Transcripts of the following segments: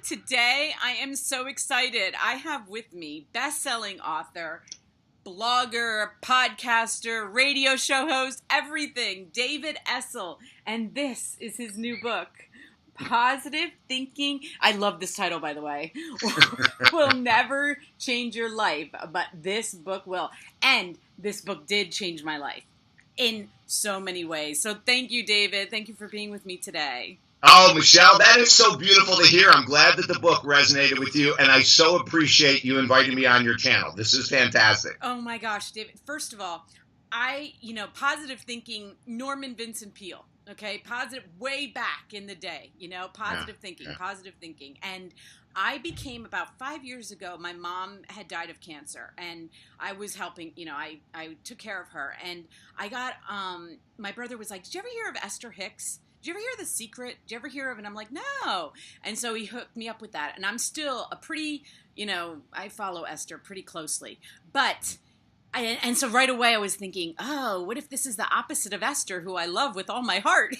Today I am so excited. I have with me best-selling author, blogger, podcaster, radio show host, everything, David Essel. And this is his new book, Positive Thinking. I love this title, by the way. Will never change your life, but this book will. And this book did change my life in so many ways. So thank you, David. Thank you for being with me today. Oh, Michelle, that is so beautiful to hear. I'm glad that the book resonated with you, and I so appreciate you inviting me on your channel. This is fantastic. Oh my gosh, David. First of all, positive thinking, Norman Vincent Peale, okay? Positive, way back in the day, positive thinking. And I became, about 5 years ago, my mom had died of cancer, and I was helping, I took care of her. And I got, my brother was like, did you ever hear of Esther Hicks? Did you ever hear The Secret? Did you ever hear of it? And I'm like, no. And so he hooked me up with that. And I'm still a pretty, I follow Esther pretty closely. But, and so right away I was thinking, oh, what if this is the opposite of Esther, who I love with all my heart?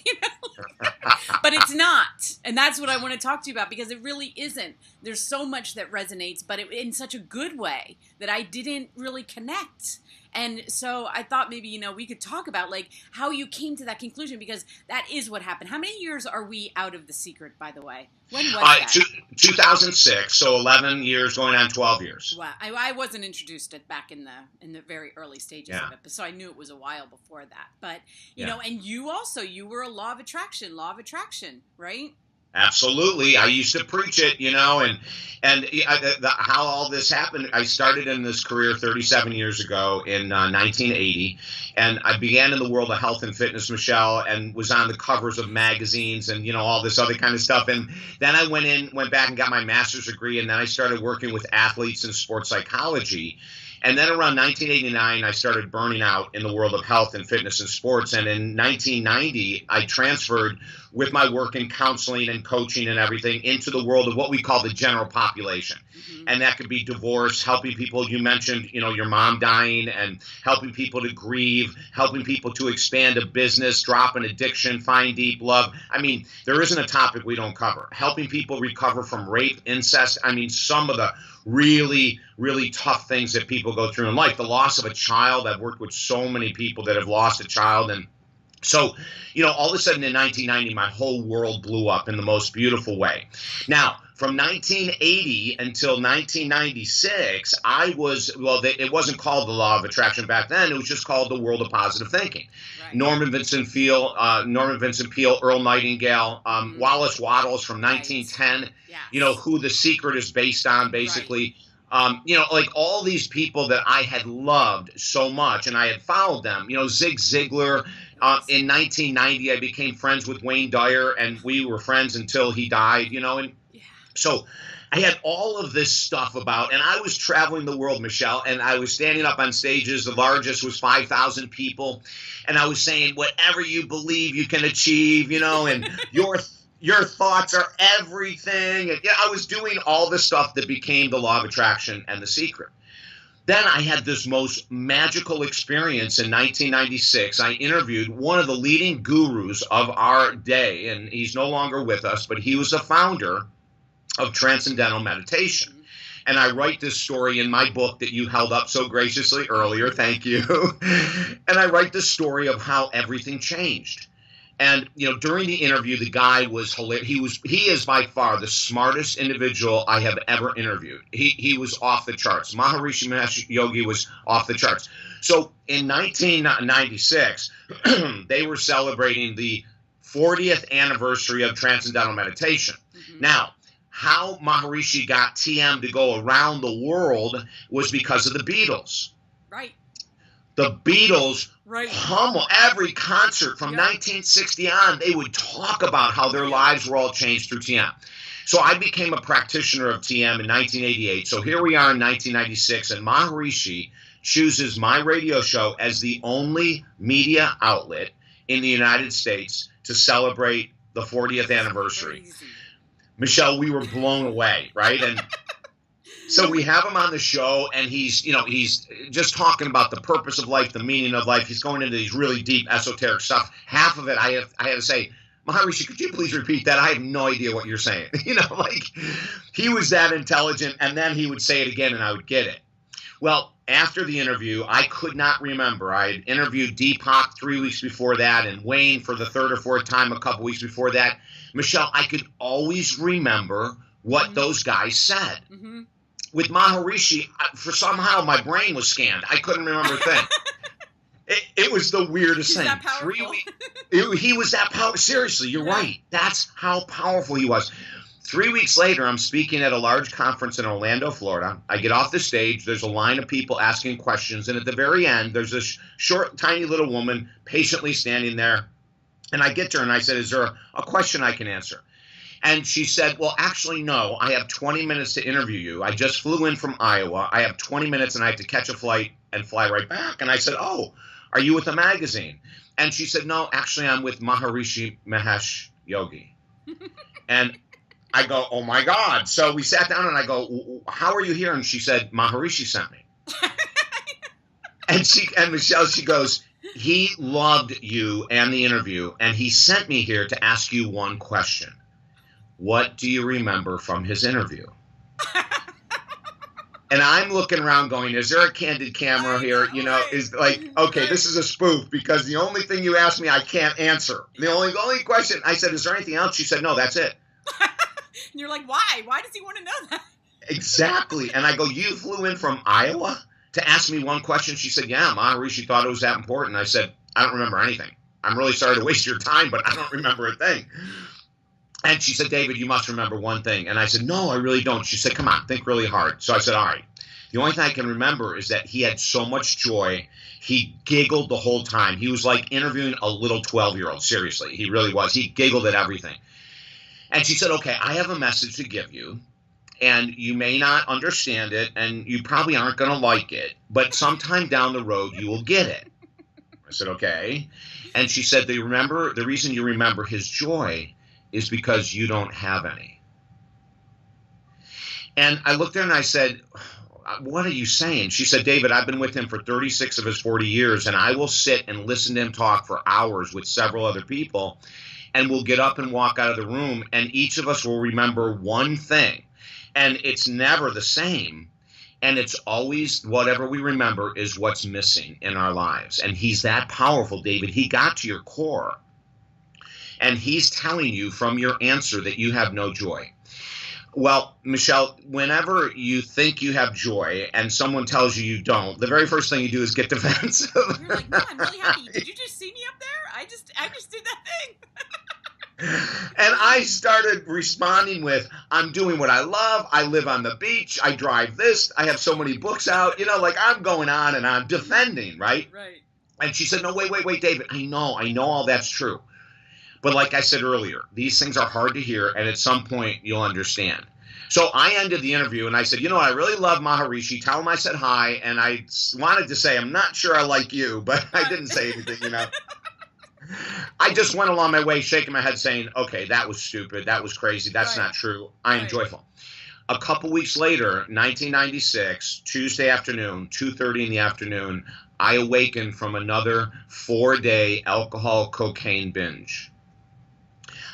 But it's not. And that's what I want to talk to you about, because it really isn't. There's so much that resonates, but in such a good way that I didn't really connect. And so I thought maybe, we could talk about how you came to that conclusion, because that is what happened. How many years are we out of The Secret, by the way? When was that? 2006, so 11 years going on 12 years. Wow. I wasn't introduced back in the very early stages of it, so I knew it was a while before that. But, you know, and you were a law of attraction, right? Absolutely. I used to preach it, how all this happened. I started in this career 37 years ago in 1980, and I began in the world of health and fitness, Michelle, and was on the covers of magazines and, all this other kind of stuff. And then I went back and got my master's degree, and then I started working with athletes in sports psychology. And then around 1989, I started burning out in the world of health and fitness and sports. And in 1990, I transferred with my work in counseling and coaching and everything into the world of what we call the general population. Mm-hmm. And that could be divorce, helping people. You mentioned, your mom dying, and helping people to grieve, helping people to expand a business, drop an addiction, find deep love. I mean, there isn't a topic we don't cover. Helping people recover from rape, incest. I mean, some of the really, really tough things that people go through in life. The loss of a child. I've worked with so many people that have lost a child. And so, all of a sudden in 1990, my whole world blew up in the most beautiful way. Now, from 1980 until 1996, it wasn't called the Law of Attraction back then. It was just called the world of positive thinking. Right. Norman Vincent Peale, Earl Nightingale, Wallace Wattles from 1910, yes. Who The Secret is based on, basically. Right. All these people that I had loved so much, and I had followed them, Zig Ziglar. In 1990, I became friends with Wayne Dyer, and we were friends until he died, and so I had all of this stuff about, and I was traveling the world, Michelle, and I was standing up on stages. The largest was 5,000 people, and I was saying, whatever you believe you can achieve, and your thoughts are everything. And I was doing all the stuff that became the Law of Attraction and The Secret. Then I had this most magical experience in 1996. I interviewed one of the leading gurus of our day, and he's no longer with us, but he was the founder of Transcendental Meditation. And I write this story in my book that you held up so graciously earlier. Thank you. And I write the story of how everything changed. And, during the interview, the guy was hilarious. He is by far the smartest individual I have ever interviewed. He was off the charts. Maharishi Mahesh Yogi was off the charts. So in 1996, they were celebrating the 40th anniversary of Transcendental Meditation. Mm-hmm. Now, how Maharishi got TM to go around the world was because of the Beatles. Right. The Beatles, every concert from 1960 on, they would talk about how their lives were all changed through TM. So I became a practitioner of TM in 1988. So here we are in 1996, and Maharishi chooses my radio show as the only media outlet in the United States to celebrate the 40th anniversary. Crazy. Michelle, we were blown away, right? And so we have him on the show, and he's just talking about the purpose of life, the meaning of life. He's going into these really deep esoteric stuff. Half of it, I had to say, Maharishi, could you please repeat that? I have no idea what you're saying. Like he was that intelligent, and then he would say it again and I would get it. Well, after the interview, I could not remember. I had interviewed Deepak 3 weeks before that and Wayne for the third or fourth time a couple weeks before that. Michelle, I could always remember what those guys said. Mm-hmm. With Maharishi, for somehow my brain was scanned. I couldn't remember a thing. It was the weirdest thing. That powerful. He was that powerful. Seriously, you're right. That's how powerful he was. 3 weeks later, I'm speaking at a large conference in Orlando, Florida. I get off the stage. There's a line of people asking questions. And at the very end, there's this short, tiny little woman patiently standing there. And I get to her and I said, is there a question I can answer? And she said, well, actually, no. I have 20 minutes to interview you. I just flew in from Iowa. I have 20 minutes and I have to catch a flight and fly right back. And I said, oh, are you with a magazine? And she said, no, actually, I'm with Maharishi Mahesh Yogi. And I go, oh, my God. So we sat down and I go, how are you here? And she said, Maharishi sent me. and Michelle, she goes, he loved you and the interview, and he sent me here to ask you one question. What do you remember from his interview? And I'm looking around going, is there a candid camera here? Is like, okay, this is a spoof because the only thing you asked me, I can't answer. The only question, I said, is there anything else? She said, no, that's it. And you're like, why? Why does he want to know that? Exactly. And I go, you flew in from Iowa to ask me one question? She said, yeah, Maharishi thought it was that important. I said, I don't remember anything. I'm really sorry to waste your time, but I don't remember a thing. And she said, David, you must remember one thing. And I said, no, I really don't. She said, come on, think really hard. So I said, all right. The only thing I can remember is that he had so much joy. He giggled the whole time. He was like interviewing a little 12-year-old. Seriously, he really was. He giggled at everything. And she said, okay, I have a message to give you. And you may not understand it, and you probably aren't going to like it. But sometime down the road, you will get it. I said, okay. And she said, the reason you remember his joy is because you don't have any. And I looked at her and I said, what are you saying? She said, David, I've been with him for 36 of his 40 years, and I will sit and listen to him talk for hours with several other people, and we'll get up and walk out of the room, and each of us will remember one thing. And it's never the same. And it's always whatever we remember is what's missing in our lives. And he's that powerful, David. He got to your core. And he's telling you from your answer that you have no joy. Well, Michelle, whenever you think you have joy and someone tells you you don't, the very first thing you do is get defensive. You're like, no, I'm really happy. Did you just see me up there? I just did that thing. And I started responding with, I'm doing what I love. I live on the beach. I drive this. I have so many books out. Like I'm going on and I'm defending, right? Right. And she said, no, wait, David. I know all that's true. But like I said earlier, these things are hard to hear, and at some point you'll understand. So I ended the interview, and I said, I really love Maharishi. Tell him I said hi, and I wanted to say, I'm not sure I like you, but I didn't say anything, I just went along my way shaking my head saying, okay, that was stupid. That was crazy. That's not true. I am joyful. A couple weeks later, 1996, Tuesday afternoon, 2:30 in the afternoon, I awakened from another 4-day alcohol cocaine binge.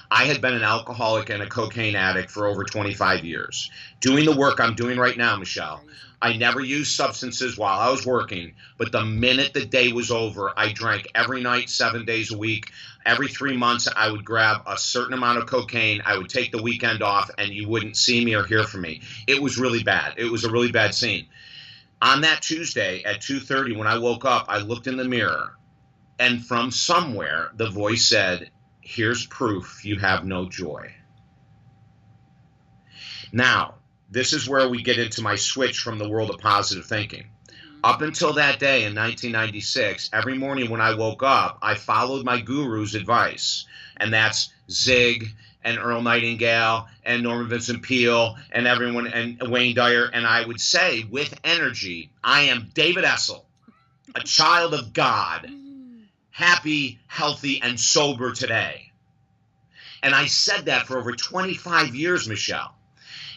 I had been an alcoholic and a cocaine addict for over 25 years. Doing the work I'm doing right now, Michelle, I never used substances while I was working, but the minute the day was over, I drank every night, 7 days a week. Every 3 months, I would grab a certain amount of cocaine. I would take the weekend off, and you wouldn't see me or hear from me. It was really bad. It was a really bad scene. On that Tuesday at 2:30, when I woke up, I looked in the mirror, and from somewhere, the voice said, here's proof you have no joy. Now, this is where we get into my switch from the world of positive thinking. Up until that day in 1996, every morning when I woke up, I followed my guru's advice. And that's Zig and Earl Nightingale and Norman Vincent Peale and everyone and Wayne Dyer. And I would say with energy, I am David Essel, a child of God, happy, healthy, and sober today. And I said that for over 25 years, Michelle.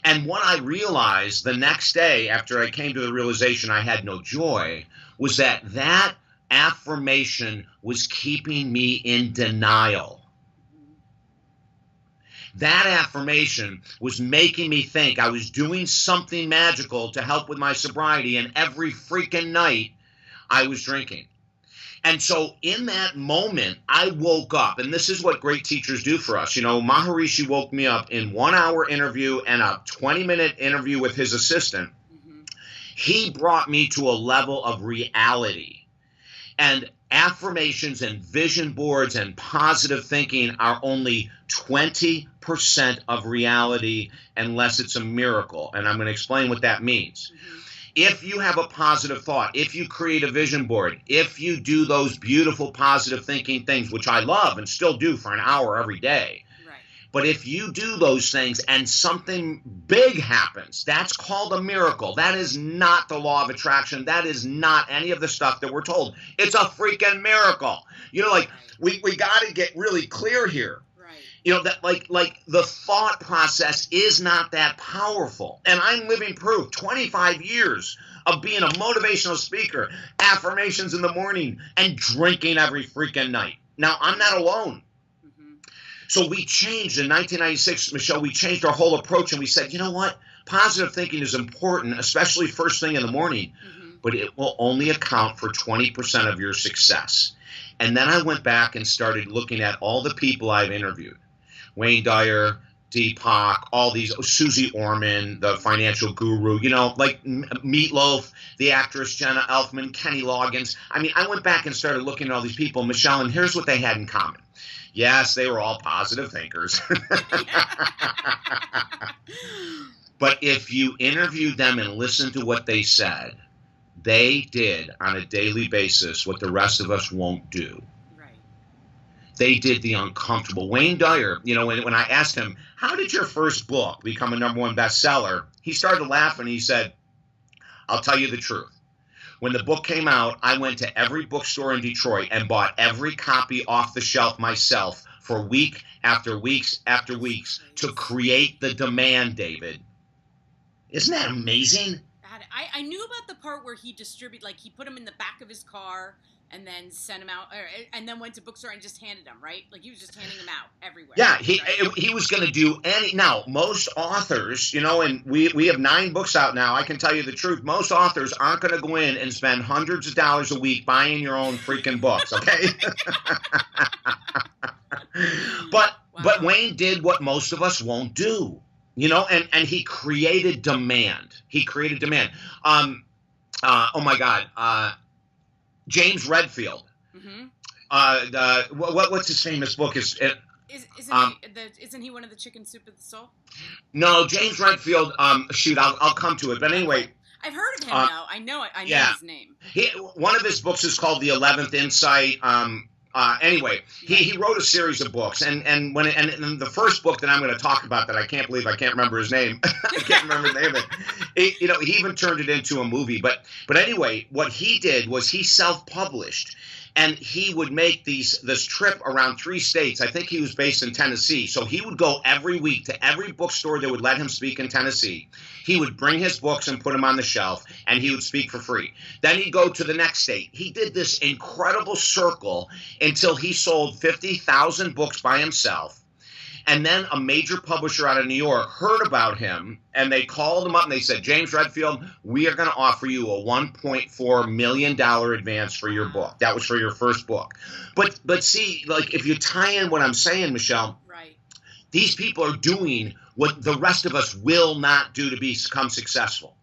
And what I realized the next day after I came to the realization I had no joy was that affirmation was keeping me in denial. That affirmation was making me think I was doing something magical to help with my sobriety, and every freaking night I was drinking. And so in that moment, I woke up, and this is what great teachers do for us. You know, Maharishi woke me up in 1 hour interview and a 20-minute interview with his assistant. Mm-hmm. He brought me to a level of reality. And affirmations and vision boards and positive thinking are only 20% of reality unless it's a miracle. And I'm going to explain what that means. Mm-hmm. If you have a positive thought, if you create a vision board, if you do those beautiful positive thinking things, which I love and still do for an hour every day, right. But if you do those things and something big happens, that's called a miracle. That is not the law of attraction. That is not any of the stuff that we're told. It's a freaking miracle. You know, like we got to get really clear here. You know, that like the thought process is not that powerful. And I'm living proof, 25 years of being a motivational speaker, affirmations in the morning, and drinking every freaking night. Now, I'm not alone. Mm-hmm. So we changed in 1996, Michelle, we changed our whole approach, and we said, you know what? Positive thinking is important, especially first thing in the morning, mm-hmm. but it will only account for 20% of your success. And then I went back and started looking at all the people I've interviewed. Wayne Dyer, Deepak, all these, Susie Orman, the financial guru, you know, like Meatloaf, the actress Jenna Elfman, Kenny Loggins. I mean, I went back and started looking at all these people, Michelle, and here's what they had in common. Yes, they were all positive thinkers. But if you interviewed them and listened to what they said, they did on a daily basis what the rest of us won't do. They did the uncomfortable. Wayne Dyer, you know, when I asked him, how did your first book become a #1 bestseller? He started laughing. He said, I'll tell you the truth. When the book came out, I went to every bookstore in Detroit and bought every copy off the shelf myself for week after weeks after weeks to create the demand, David. Isn't that amazing? I knew about the part where he distributed, like he put them in the back of his car and then sent them out, and then went to bookstore and just handed them, right? Like he was just handing them out everywhere. Yeah, right? he was going to do any. Now, most authors, you know, and we have 9 books out now. I can tell you the truth. Most authors aren't going to go in and spend hundreds of dollars a week buying your own freaking books, okay? But Wayne did what most of us won't do, you know, and he created demand. He created demand. Oh my God. James Redfield. Mm-hmm. What's his famous book? Isn't he one of the Chicken Soup of the Soul? No, James Redfield. Shoot, I'll come to it. But anyway, I've heard of him now. I know his name. One of his books is called The 11th Insight. Anyway, he wrote a series of books, and the first book that I'm going to talk about that I can't believe I can't remember his name. I can't remember the name of it. You know, he even turned it into a movie. But anyway, what he did was he self-published, and he would make this trip around 3 states. I think he was based in Tennessee, so he would go every week to every bookstore that would let him speak in Tennessee. He would bring his books and put them on the shelf, and he would speak for free. Then he'd go to the next state. He did this incredible circle until he sold 50,000 books by himself. And then a major publisher out of New York heard about him, and they called him up and they said, James Redfield, we are going to offer you a $1.4 million advance for your book. That was for your first book. But see, like if you tie in what I'm saying, Michelle, right. These people are doing what the rest of us will not do to become successful.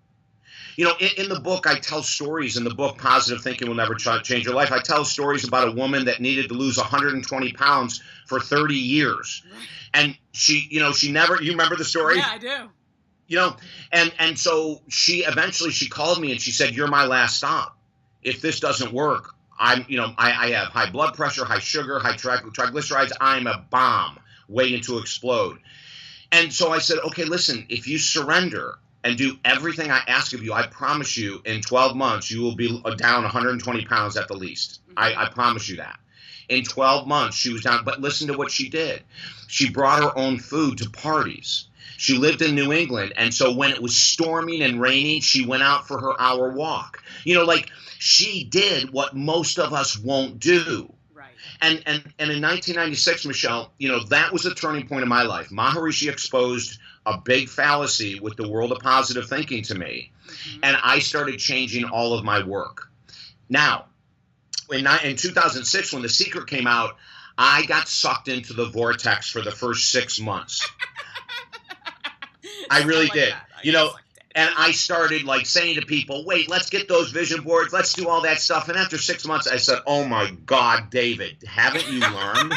You know, in the book, I tell stories. In the book, Positive Thinking Will Never Change Your Life, I tell stories about a woman that needed to lose 120 pounds for 30 years. Right. And she never, you remember the story? Yeah, I do. You know, and so she called me and she said, you're my last stop. If this doesn't work, I have high blood pressure, high sugar, high triglycerides. I'm a bomb waiting to explode. And so I said, okay, listen, if you surrender and do everything I ask of you, I promise you in 12 months, you will be down 120 pounds at the least. Mm-hmm. I promise you that. In 12 months, she was down. But listen to what she did. She brought her own food to parties. She lived in New England. And so when it was storming and raining, she went out for her hour walk. You know, like she did what most of us won't do. Right. And in 1996, Michelle, that was a turning point in my life. Maharishi exposed a big fallacy with the world of positive thinking to me, and I started changing all of my work. Now, in 2006, when The Secret came out, I got sucked into the vortex for the first 6 months. I really did. And I started saying to people, wait, let's get those vision boards. Let's do all that stuff. And after 6 months, I said, oh my God, David, haven't you learned?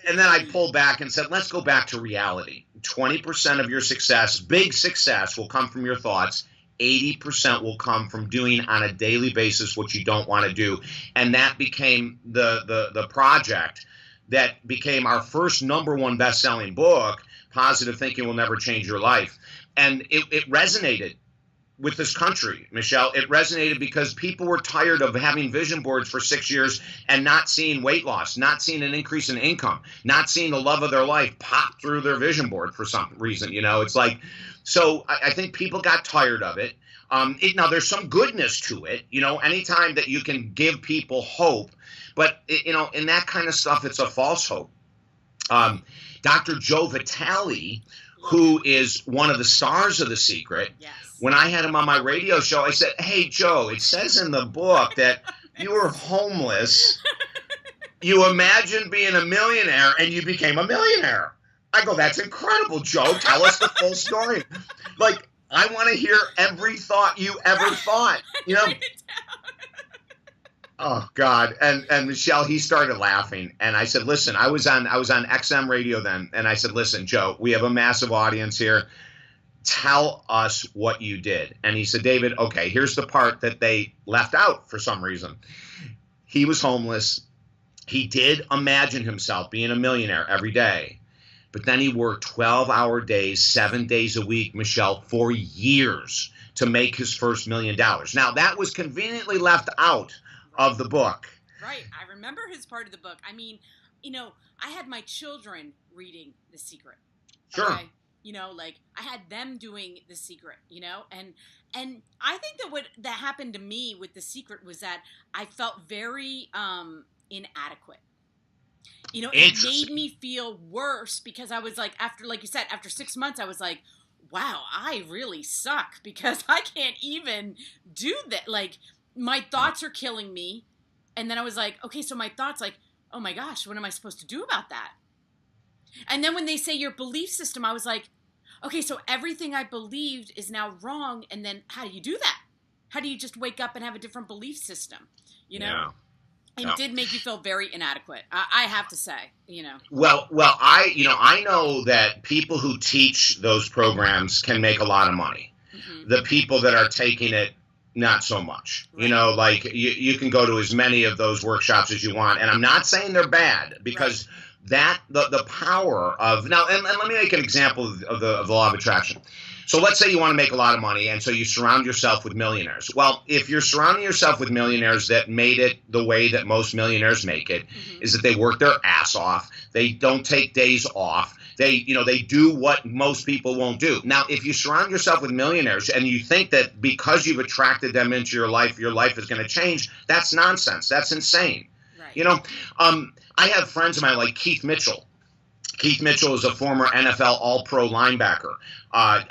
And then I pulled back and said, let's go back to reality. 20% of your success, big success, will come from your thoughts. 80% will come from doing on a daily basis what you don't want to do. And that became the project that became our first #1 best-selling book, Positive Thinking Will Never Change Your Life. And it resonated with this country, Michelle. It resonated because people were tired of having vision boards for 6 years and not seeing weight loss, not seeing an increase in income, not seeing the love of their life pop through their vision board for some reason. It's so I think people got tired of it. Now, there's some goodness to it, anytime that you can give people hope. But, in that kind of stuff, it's a false hope. Dr. Joe Vitale, who is one of the stars of The Secret, when I had him on my radio show, I said, hey, Joe, it says in the book that you were homeless. You imagined being a millionaire, and you became a millionaire. I go, that's incredible, Joe. Tell us the full story. I want to hear every thought you ever thought, Oh God. And Michelle, he started laughing. And I said, listen, I was on XM radio then. And I said, listen, Joe, we have a massive audience here. Tell us what you did. And he said, David, okay, here's the part that they left out for some reason. He was homeless. He did imagine himself being a millionaire every day. But then he worked 12-hour days, 7 days a week, Michelle, for years to make his first $1 million. Now, that was conveniently left out of the book. Right. I remember his part of the book. I mean, I had my children reading The Secret. Sure. Okay? I had them doing The Secret, and I think that what that happened to me with The Secret was that I felt very inadequate. It made me feel worse because I was like you said, after 6 months, I was like, wow, I really suck because I can't even do that. My thoughts are killing me. And then I was like, okay, so my thoughts oh my gosh, what am I supposed to do about that? And then when they say your belief system, I was like, okay, so everything I believed is now wrong. And then how do you do that? How do you just wake up and have a different belief system? Yeah. It did make you feel very inadequate. I have to say, Well, I know that people who teach those programs can make a lot of money. Mm-hmm. The people that are taking it, not so much. Right. You can go to as many of those workshops as you want. And I'm not saying they're bad because that the power of now. And let me make an example of the law of attraction. So let's say you want to make a lot of money, and so you surround yourself with millionaires. Well, if you're surrounding yourself with millionaires that made it the way that most millionaires make it, is that they work their ass off. They don't take days off. They do what most people won't do. Now, if you surround yourself with millionaires and you think that because you've attracted them into your life is going to change, that's nonsense. That's insane. Right. I have friends of mine like Keith Mitchell. Keith Mitchell is a former NFL All-Pro linebacker.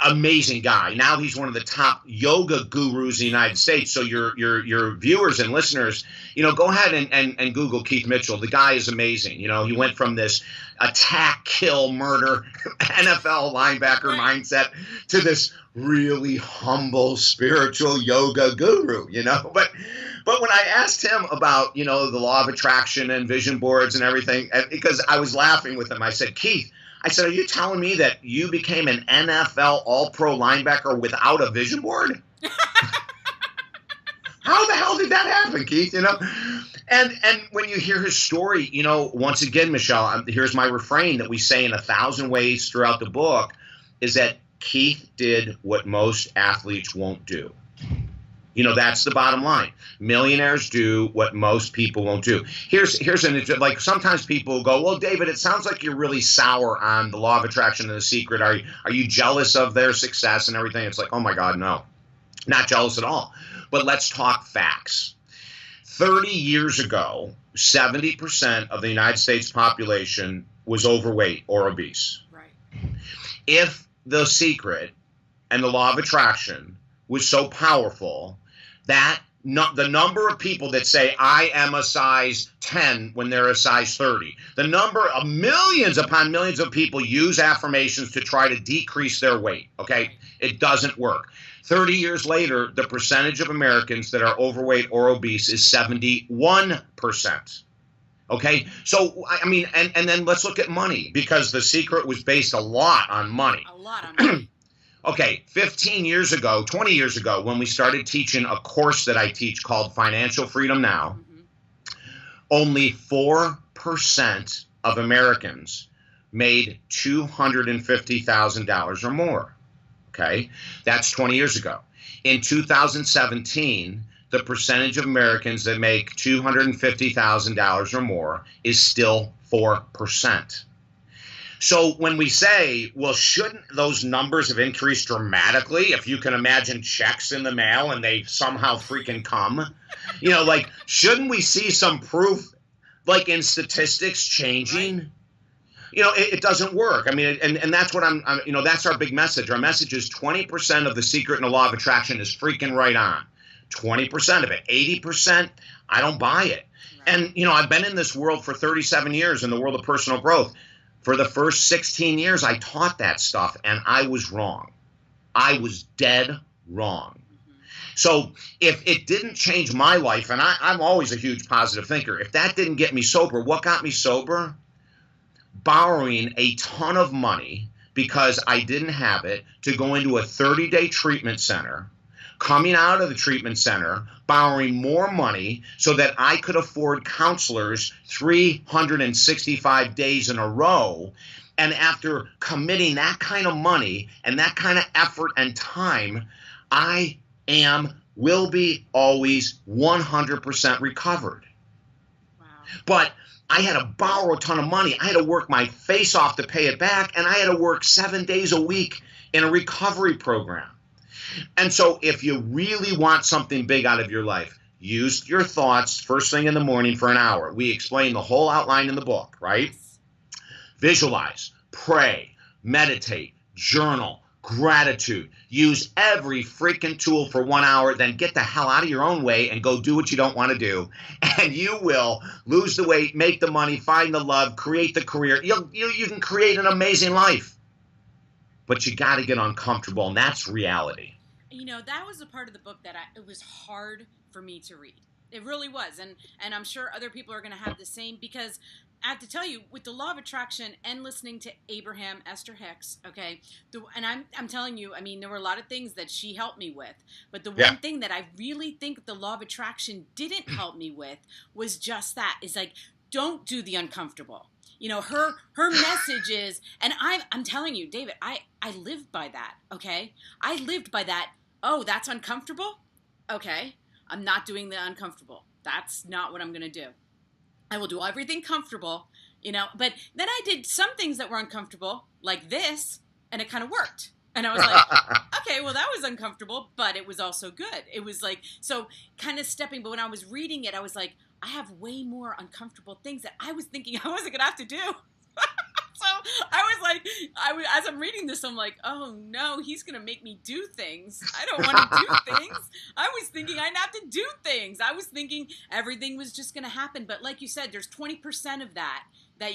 Amazing guy. Now he's one of the top yoga gurus in the United States. So your viewers and listeners, go ahead and Google Keith Mitchell. The guy is amazing. He went from this attack, kill, murder NFL linebacker mindset to this really humble spiritual yoga guru, But when I asked him about, the law of attraction and vision boards and everything, because I was laughing with him, I said, Keith, are you telling me that you became an NFL All-Pro linebacker without a vision board? How the hell did that happen, Keith? And when you hear his story, once again, Michelle, here's my refrain that we say in 1,000 ways throughout the book, is that Keith did what most athletes won't do. That's the bottom line. Millionaires do what most people won't do. Here's sometimes people go, well, David, it sounds like you're really sour on the law of attraction and The Secret. Are you jealous of their success and everything? It's like, oh my God, no, not jealous at all. But let's talk facts. 30 years ago, 70% of the United States population was overweight or obese. Right. If The Secret and the law of attraction was so powerful that the number of people that say, I am a size 10 when they're a size 30, the number of millions upon millions of people use affirmations to try to decrease their weight, okay? It doesn't work. 30 years later, the percentage of Americans that are overweight or obese is 71%. Okay, so I mean, and then let's look at money, because The Secret was based a lot on money. A lot on money. Okay, 15 years ago, 20 years ago, when we started teaching a course that I teach called Financial Freedom Now, only 4% of Americans made $250,000 or more. Okay, that's 20 years ago. In 2017, the percentage of Americans that make $250,000 or more is still 4%. So when we say, well, shouldn't those numbers have increased dramatically if you can imagine checks in the mail and they somehow freaking come? You know, like, shouldn't we see some proof, like in statistics, changing? Right. You know, it doesn't work. I mean, and that's what I'm, you know, that's our big message. Our message is 20% of The Secret and the law of attraction is freaking right on. 20% of it. 80%, I don't buy it. Right. And, you know, I've been in this world for 37 years in the world of personal growth. For the first 16 years, I taught that stuff, and I was wrong. I was dead wrong. So if it didn't change my life, and I'm always a huge positive thinker, if that didn't get me sober, what got me sober? Borrowing a ton of money because I didn't have it to go into a 30-day treatment center, coming out of the treatment center, borrowing more money so that I could afford counselors 365 days in a row. And after committing that kind of money and that kind of effort and time, I will be always 100% recovered. Wow. But I had to borrow a ton of money. I had to work my face off to pay it back, and I had to work 7 days a week in a recovery program. And so if you really want something big out of your life, use your thoughts first thing in the morning for an hour. We explain the whole outline in the book, right? Visualize, pray, meditate, journal, gratitude. Use every freaking tool for 1 hour, then get the hell out of your own way and go do what you don't want to do. And you will lose the weight, make the money, find the love, create the career. You can create an amazing life. But you got to get uncomfortable, and that's reality. You know, that was a part of the book that it was hard for me to read. It really was. And I'm sure other people are going to have the same, because I have to tell you, with the law of attraction and listening to Abraham Esther Hicks, okay, and I'm telling you, I mean, there were a lot of things that she helped me with. But the one thing that I really think the law of attraction didn't help me with was just that. Is like, don't do the uncomfortable. You know, her message is, and I'm telling you, David, I lived by that, okay? I lived by that. Oh, that's uncomfortable? Okay, I'm not doing the uncomfortable. That's not what I'm going to do. I will do everything comfortable, you know, but then I did some things that were uncomfortable, like this, and it kind of worked. And I was like, okay, well, that was uncomfortable, but it was also good. It was like, so kind of stepping, but when I was reading it, I was like, I have way more uncomfortable things that I was thinking I wasn't going to have to do. So I was like, as I'm reading this, I'm like, oh no, he's going to make me do things. I don't want to do things. I was thinking I'd have to do things. I was thinking everything was just going to happen. But like you said, there's 20% of that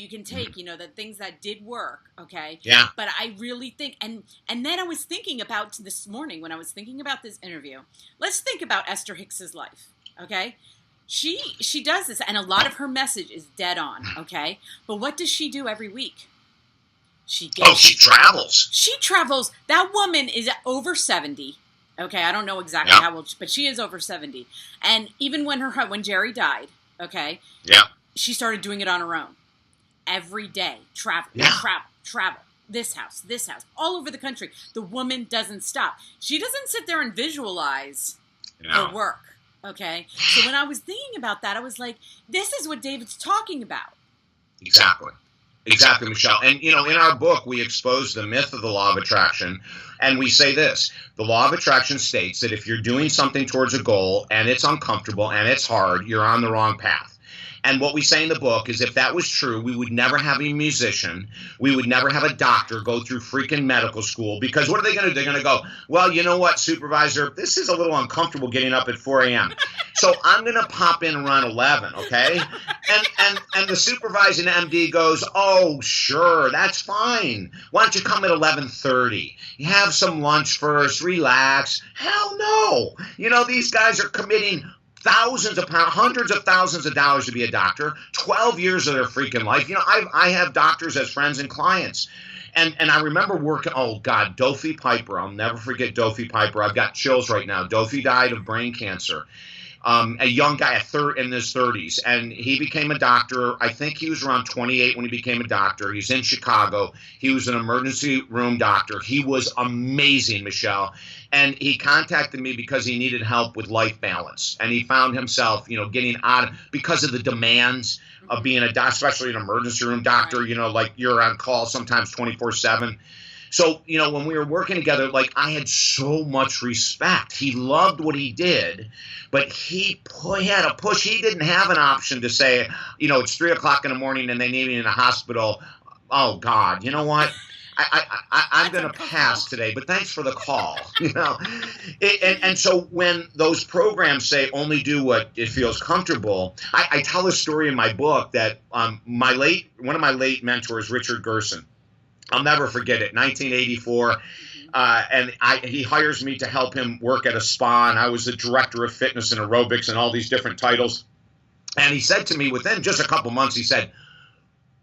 you can take, you know, the things that did work. Okay. Yeah. But I really think, and then I was thinking about this morning when I was thinking about this interview, let's think about Esther Hicks's life. Okay. She does this, and a lot of her message is dead on, okay? But what does she do every week? She travels. She travels. That woman is over 70, okay? I don't know exactly how old, but she is over 70. And even when Jerry died, okay? Yeah. She started doing it on her own. Every day, travel. This house, all over the country. The woman doesn't stop. She doesn't sit there and visualize her work. Okay, so when I was thinking about that, I was like, this is what David's talking about. Exactly. Exactly, Michelle. And, in our book, we expose the myth of the law of attraction. And we say this: the law of attraction states that if you're doing something towards a goal and it's uncomfortable and it's hard, you're on the wrong path. And what we say in the book is if that was true, we would never have a musician. We would never have a doctor go through freaking medical school, because what are they going to do? They're going to go, well, you know what, supervisor, this is a little uncomfortable getting up at 4 a.m. So I'm going to pop in around 11, okay? And the supervising MD goes, oh, sure, that's fine. Why don't you come at 11:30? You have some lunch first, relax. Hell no. These guys are committing thousands of pounds, hundreds of thousands of dollars to be a doctor, 12 years of their freaking life. I have doctors as friends and clients. And I remember working, oh God, Dophy Piper. I'll never forget Dophy Piper. I've got chills right now. Dophy died of brain cancer. A young guy in his 30s, and he became a doctor. I think he was around 28 when he became a doctor. He's in Chicago. He was an emergency room doctor. He was amazing, Michelle. And he contacted me because he needed help with life balance. And he found himself, getting out because of the demands of being a doctor, especially an emergency room doctor, like you're on call sometimes 24/7. So, when we were working together, I had so much respect. He loved what he did, but he had a push. He didn't have an option to say, it's 3 o'clock in the morning and they need me in a hospital. Oh, God, you know what? I'm going to pass today, but thanks for the call. And so when those programs say only do what it feels comfortable, I tell a story in my book that one of my late mentors, Richard Gerson, I'll never forget it, 1984. And he hires me to help him work at a spa, and I was the director of fitness and aerobics and all these different titles. And he said to me within just a couple months, he said,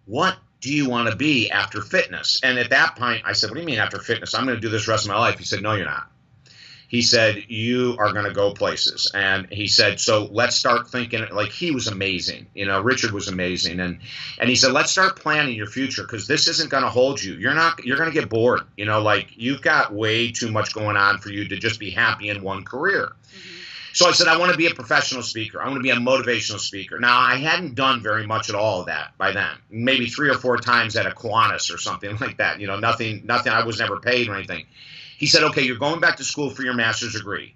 what do you want to be after fitness? And at that point, I said, what do you mean after fitness? I'm going to do this the rest of my life. He said, no, you're not. He said, you are going to go places. And he said, so let's start thinking. He was amazing. Richard was amazing. And he said, let's start planning your future, because this isn't going to hold you. You're going to get bored. You've got way too much going on for you to just be happy in one career. Mm-hmm. So I said, I want to be a professional speaker. I want to be a motivational speaker. Now, I hadn't done very much at all of that by then, maybe 3 or 4 times at a Kiwanis or something like that. Nothing. I was never paid or anything. He said, okay, you're going back to school for your master's degree.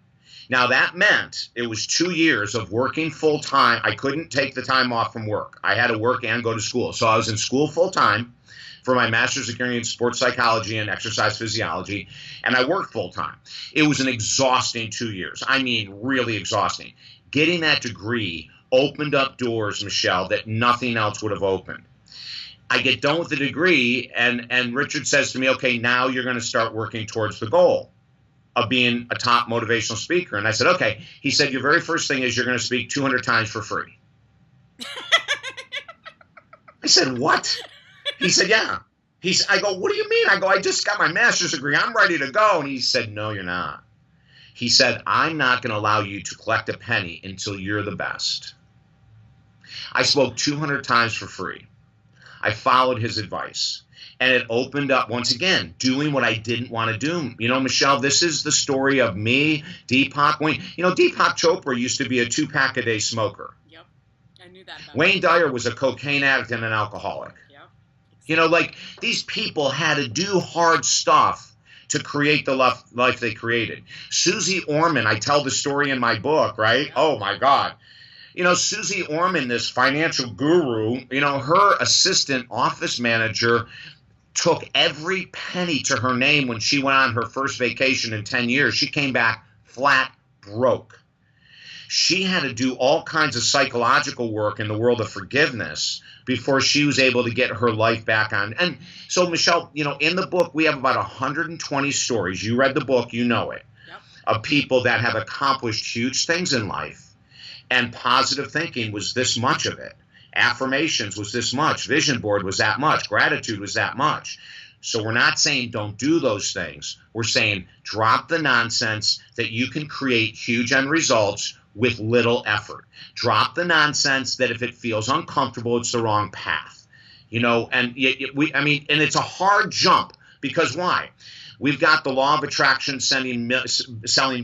Now, that meant it was 2 years of working full time. I couldn't take the time off from work. I had to work and go to school. So I was in school full time for my master's degree in sports psychology and exercise physiology, and I worked full time. It was an exhausting 2 years. I mean, really exhausting. Getting that degree opened up doors, Michelle, that nothing else would have opened. I get done with the degree, and Richard says to me, okay, now you're going to start working towards the goal of being a top motivational speaker. And I said, okay. He said, your very first thing is you're going to speak 200 times for free. I said, what? He said, yeah. I go, what do you mean? I go, I just got my master's degree. I'm ready to go. And he said, no, you're not. He said, I'm not going to allow you to collect a penny until you're the best. I spoke 200 times for free. I followed his advice, and it opened up, once again, doing what I didn't want to do. Michelle, this is the story of me, Deepak Wayne. Deepak Chopra used to be a 2-pack a day smoker. Yep, I knew that. Wayne Dyer was a cocaine addict and an alcoholic. Yep. These people had to do hard stuff to create the life they created. Susie Orman, I tell the story in my book, right? Yep. Oh, my God. Susie Orman, this financial guru, her assistant office manager took every penny to her name when she went on her first vacation in 10 years. She came back flat broke. She had to do all kinds of psychological work in the world of forgiveness before she was able to get her life back on. And so, Michelle, in the book, we have about 120 stories. You read the book, you know it, yep, of people that have accomplished huge things in life. And positive thinking was this much of it. Affirmations was this much. Vision board was that much. Gratitude was that much. So we're not saying don't do those things. We're saying drop the nonsense that you can create huge end results with little effort. Drop the nonsense that if it feels uncomfortable, it's the wrong path. And it's a hard jump, because why? We've got the law of attraction selling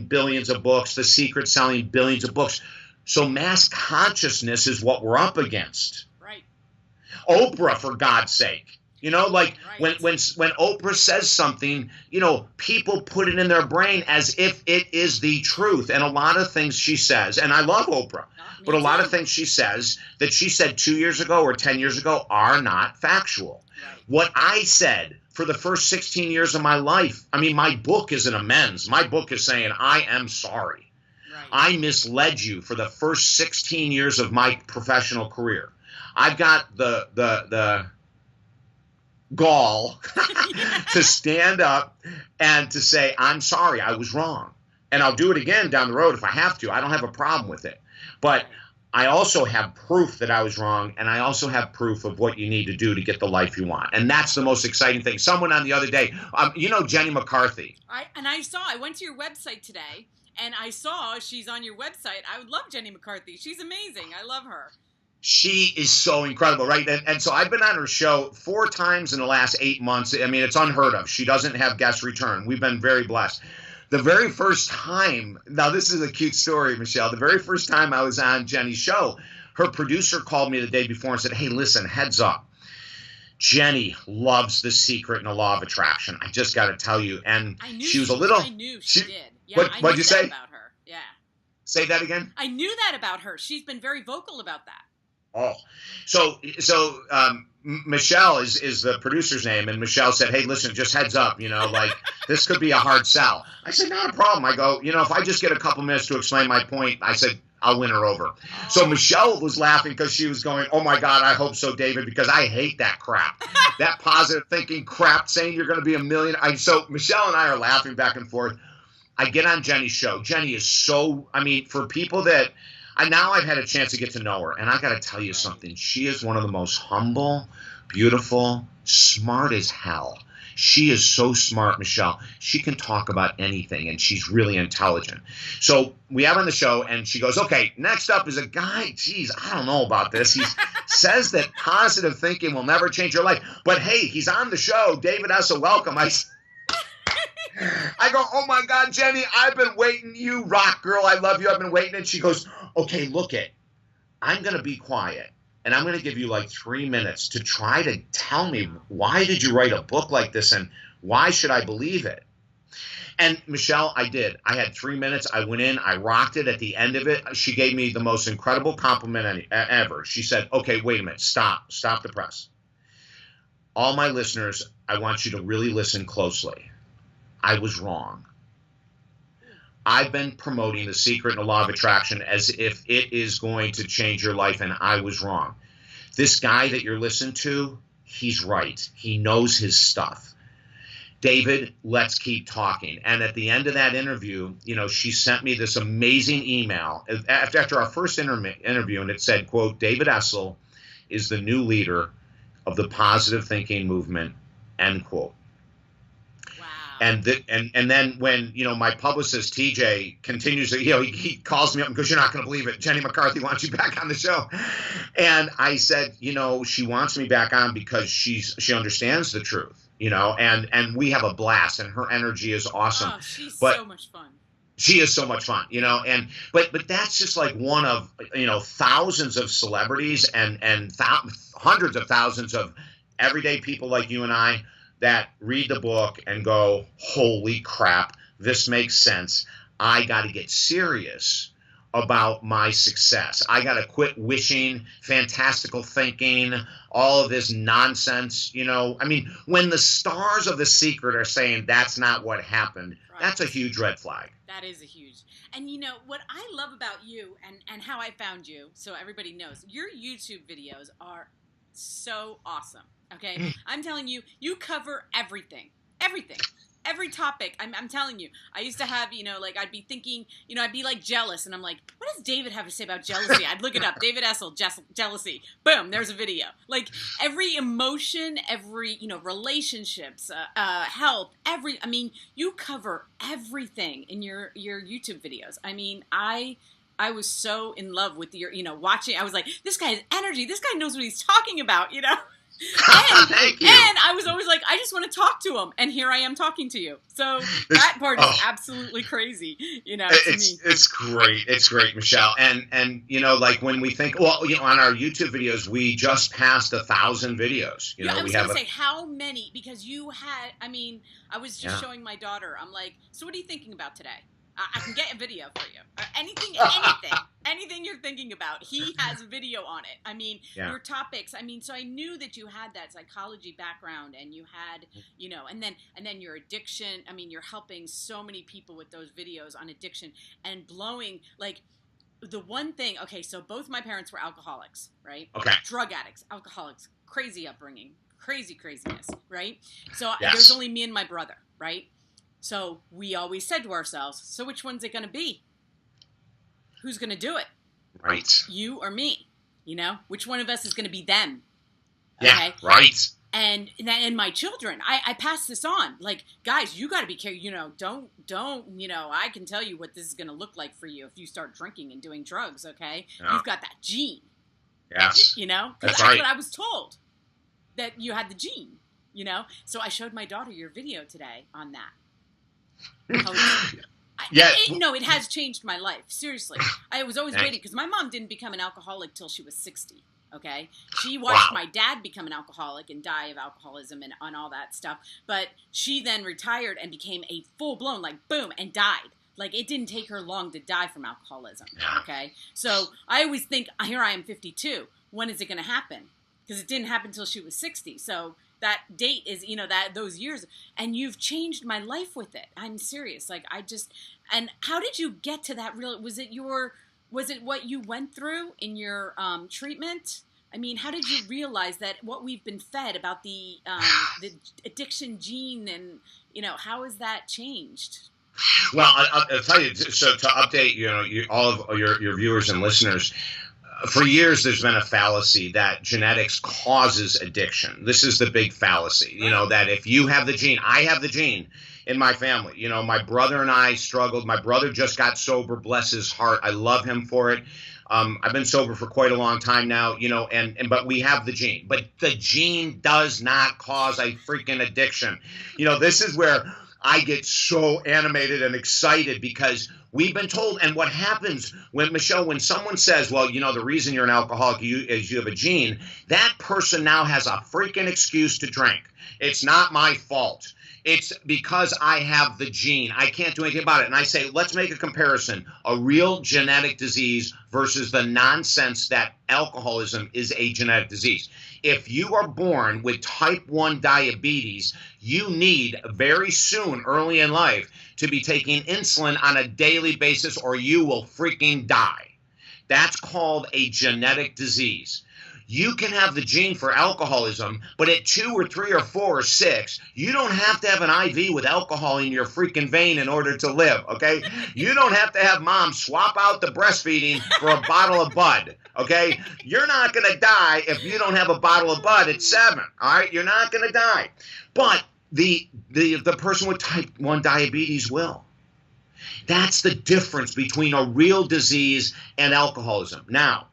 billions of books, The Secret selling billions of books. So mass consciousness is what we're up against. Right. Oprah, for God's sake. You know, like Right. when Oprah says something, you know, people put it in their brain as if it is the truth. And a lot of things she says, and I love Oprah, Me but a lot of too. things she says that she said 2 years ago or 10 years ago are not factual. Right. What I said for the first 16 years of my life, I mean, my book is an amends. My book is saying, I am sorry. Right. I misled you for the first 16 years of my professional career. I've got the gall to stand up and to say, I'm sorry, I was wrong. And I'll do it again down the road if I have to. I don't have a problem with it. But I also have proof that I was wrong, and I also have proof of what you need to do to get the life you want. And that's the most exciting thing. Someone on the other day, you know Jenny McCarthy. I went to your website today, and I saw she's on your website. I would love Jenny McCarthy. She's amazing. I love her. She is so incredible, right? And so I've been on her show 4 times in the last 8 months. I mean, it's unheard of. She doesn't have guest return. We've been very blessed. The very first time, now this is a cute story, Michelle. The very first time I was on Jenny's show, her producer called me the day before and said, hey, listen, heads up. Jenny loves The Secret and the Law of Attraction. I just got to tell you. And she was a little. I knew she did. Yeah, what'd you say about her? Yeah. Say that again. I knew that about her. She's been very vocal about that. Oh, so Michelle is the producer's name, and Michelle said, hey, listen, just heads up, you know, like this could be a hard sell. I said, not a problem. I go, you know, if I just get a couple minutes to explain my point, I said, I'll win her over. So Michelle was laughing because she was going, oh my God, I hope so, David, because I hate that crap. That positive thinking crap saying you're going to be a millionaire. So Michelle and I are laughing back and forth. I get on Jenny's show. Jenny is so, I mean, for people that, now I've had a chance to get to know her, and I got to tell you something. She is one of the most humble, beautiful, smart as hell. She is so smart, Michelle. She can talk about anything, and she's really intelligent. So we have on the show, and she goes, okay, next up is a guy, geez, I don't know about this. He says that positive thinking will never change your life. But, hey, he's on the show. David Essel, welcome. I go, oh, my God, Jenny, I've been waiting. You rock, girl. I love you. I've been waiting. And she goes, okay, look it. I'm going to be quiet, and I'm going to give you like 3 minutes to try to tell me, why did you write a book like this, and why should I believe it? And, Michelle, I did. I had 3 minutes. I went in. I rocked it. At the end of it, she gave me the most incredible compliment ever. She said, okay, wait a minute. Stop the press. All my listeners, I want you to really listen closely. I was wrong. I've been promoting The Secret and the Law of Attraction as if it is going to change your life, and I was wrong. This guy that you're listening to, he's right. He knows his stuff. David, let's keep talking. And at the end of that interview, you know, she sent me this amazing email after our first interview, and it said, quote, David Essel is the new leader of the positive thinking movement, end quote. And then when, you know, my publicist, TJ, continues to, you know, he calls me up and goes, you're not going to believe it. Jenny McCarthy wants you back on the show. And I said, you know, she wants me back on because she understands the truth, you know, and we have a blast, and her energy is awesome. Oh, she's so much fun. She is so much fun, you know, but that's just like one of, you know, thousands of celebrities and hundreds of thousands of everyday people like you and I that read the book and go, holy crap, this makes sense. I got to get serious about my success. I got to quit wishing, fantastical thinking, all of this nonsense. You know, I mean, when the stars of The Secret are saying that's not what happened, right, that's a huge red flag. That is a huge. And you know, what I love about you and how I found you, so everybody knows, your YouTube videos are so awesome. Okay, I'm telling you, you cover everything, every topic. I'm telling you, I used to have, you know, like I'd be thinking, you know, I'd be like jealous, and I'm like, what does David have to say about jealousy? I'd look it up, David Essel, jealousy. Boom, there's a video. Like every emotion, every, you know, relationships, health, I mean, you cover everything in your YouTube videos. I mean, I was so in love with your, you know, watching. I was like, this guy has energy. This guy knows what he's talking about, you know. Thank you. And I was always like, I just want to talk to him, and here I am talking to you. So that part is absolutely crazy, to me. It's great. It's great, Michelle. And like when we think, well, on our YouTube videos, we just passed 1,000 videos. I was going to say how many, because you had, I was just showing my daughter. I'm like, so what are you thinking about today? I can get a video for you. Anything you're thinking about, he has a video on it. Your topics. So I knew that you had that psychology background, and you had, and then your addiction. You're helping so many people with those videos on addiction and blowing the one thing. Okay, so both my parents were alcoholics, right? Okay. Drug addicts, alcoholics, crazy upbringing, craziness, right? So there's only me and my brother, right? So we always said to ourselves, so which one's it going to be? Who's going to do it? Right. You or me? Which one of us is going to be them? Okay? Yeah, right. And my children, I pass this on. Guys, you got to be careful. Don't, I can tell you what this is going to look like for you if you start drinking and doing drugs, okay? Yeah. You've got that gene. Yes. That's what I was told, that you had the gene, So I showed my daughter your video today on that. It has changed my life. Seriously. I was always waiting, because my mom didn't become an alcoholic till she was 60. Okay. She watched my dad become an alcoholic and die of alcoholism and on all that stuff. But she then retired and became a full blown, boom, and died. It didn't take her long to die from alcoholism. Okay. So I always think, here I am 52. When is it going to happen? Because it didn't happen till she was 60. So that date is, those years, and you've changed my life with it. I'm serious. And how did you get to that was it what you went through in your treatment? How did you realize that what we've been fed about the addiction gene, and, how has that changed? Well, I'll tell you, so to update, all of your viewers and listeners, for years, there's been a fallacy that genetics causes addiction. This is the big fallacy, that if you have the gene, I have the gene in my family. My brother and I struggled. My brother just got sober, bless his heart. I love him for it. I've been sober for quite a long time now, but we have the gene. But the gene does not cause a freaking addiction. This is where I get so animated and excited, because we've been told, and what happens when someone says, well, the reason you're an alcoholic is you have a gene, that person now has a freaking excuse to drink. It's not my fault. It's because I have the gene. I can't do anything about it. And I say, let's make a comparison, a real genetic disease versus the nonsense that alcoholism is a genetic disease. If you are born with type 1 diabetes, you need very soon, early in life, to be taking insulin on a daily basis, or you will freaking die. That's called a genetic disease. You can have the gene for alcoholism, but at 2 or 3 or 4 or 6, you don't have to have an IV with alcohol in your freaking vein in order to live, okay? You don't have to have mom swap out the breastfeeding for a bottle of Bud, okay? You're not going to die if you don't have a bottle of Bud at 7, all right? You're not going to die. But the person with type 1 diabetes will. That's the difference between a real disease and alcoholism. Now,